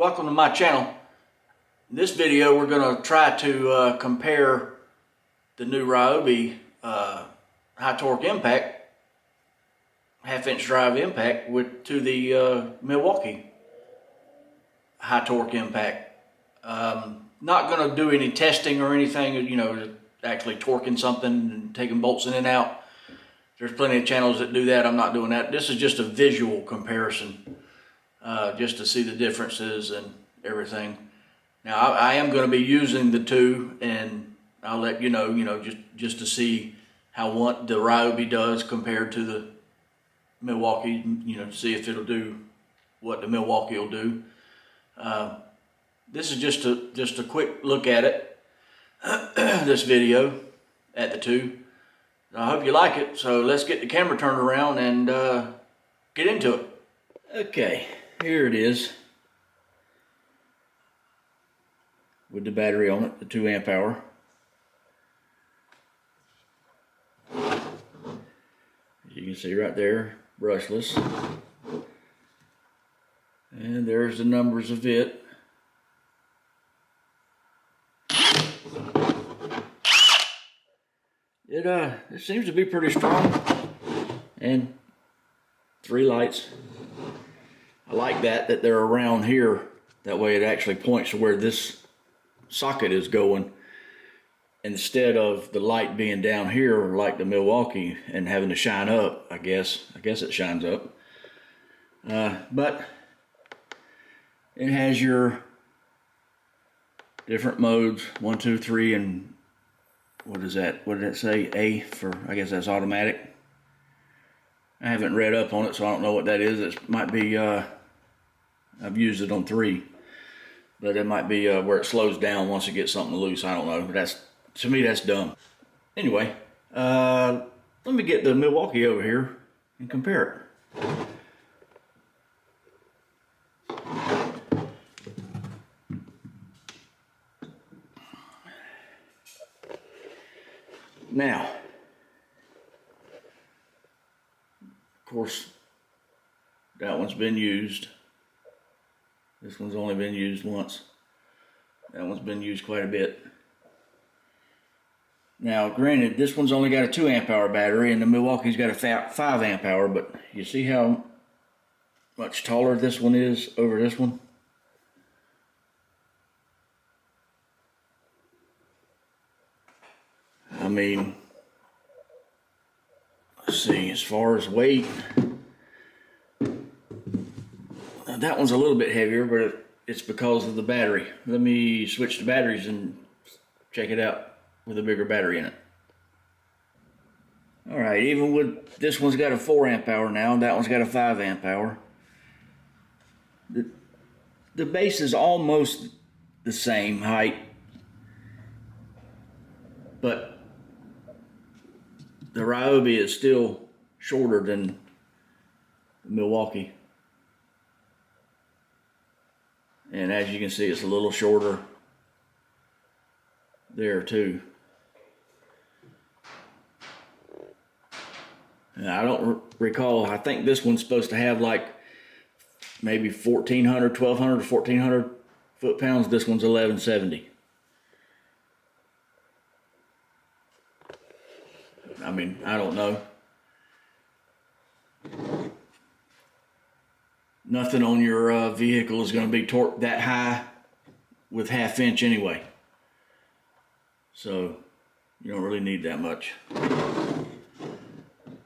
welcome to my channel. In this video we're going to try to compare the new Ryobi high torque impact, half-inch drive impact to the Milwaukee high torque impact. Not going to do any testing or anything, you know, actually torquing something and taking bolts in and out. There's plenty of channels that do that. I'm not doing that. This is just a visual comparison, just to see the differences and everything. Now I am going to be using the two, and I'll let you know, just to see how the Ryobi does compared to the Milwaukee, to see if it'll do what the Milwaukee will do. This is just a quick look at it, this video at the two. I hope you like it, so let's get the camera turned around and get into it. Okay, here it is with the battery on it, the 2 amp hour. As you can see right there, brushless. And there's the numbers of it. It seems to be pretty strong, and 3 lights. I like that they're around here. That way it actually points to where this socket is going, instead of the light being down here like the Milwaukee and having to shine up. I guess it shines up. But it has your different modes, 1, 2, 3, and what is that? What did it say? A for, I guess that's automatic. I haven't read up on it, so I don't know what that is. It might be, I've used it on 3, but it might be where it slows down once it gets something loose. I don't know, but to me, that's dumb. Anyway, let me get the Milwaukee over here and compare it. Now, of course, that one's been used. This one's only been used once. That one's been used quite a bit. Now, granted, this one's only got a 2 amp hour battery, and the Milwaukee's got a 5 amp hour, but you see how much taller this one is over this one? I mean, let's see, as far as weight, that one's a little bit heavier, but it's because of the battery. Let me switch the batteries and check it out with a bigger battery in it. All right, even with this one's got a 4 amp hour now, that one's got a 5 amp hour. The base is almost the same height, but the Ryobi is still shorter than the Milwaukee. And as you can see, it's a little shorter there too. And I don't recall, I think this one's supposed to have like maybe 1,400 to 1,400 foot-pounds. This one's 1,170. I mean, I don't know. Nothing on your vehicle is going to be torqued that high with 1/2 inch anyway. So you don't really need that much.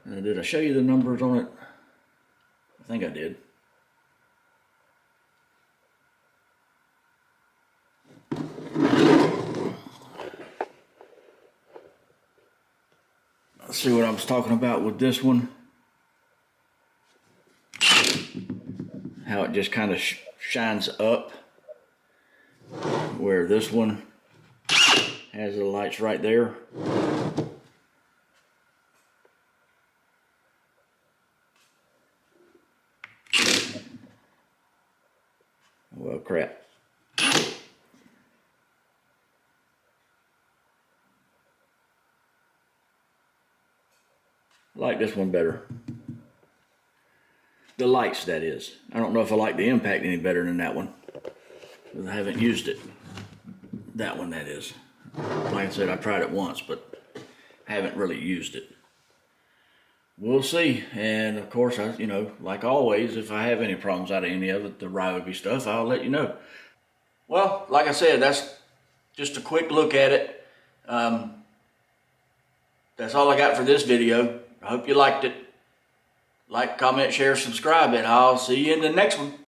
Did I show you the numbers on it? I think I did. Let's see what I was talking about with this one. How it just kind of shines up, where this one has the lights right there. Well, crap. I like this one better. The lights, that is. I don't know if I like the impact any better than that one. I haven't used it. That one, that is. Like I said, I tried it once, but haven't really used it. We'll see. And of course, like always, if I have any problems out of any of it, the Ryobi stuff, I'll let you know. Well, like I said, that's just a quick look at it. That's all I got for this video. I hope you liked it. Like, comment, share, subscribe, and I'll see you in the next one.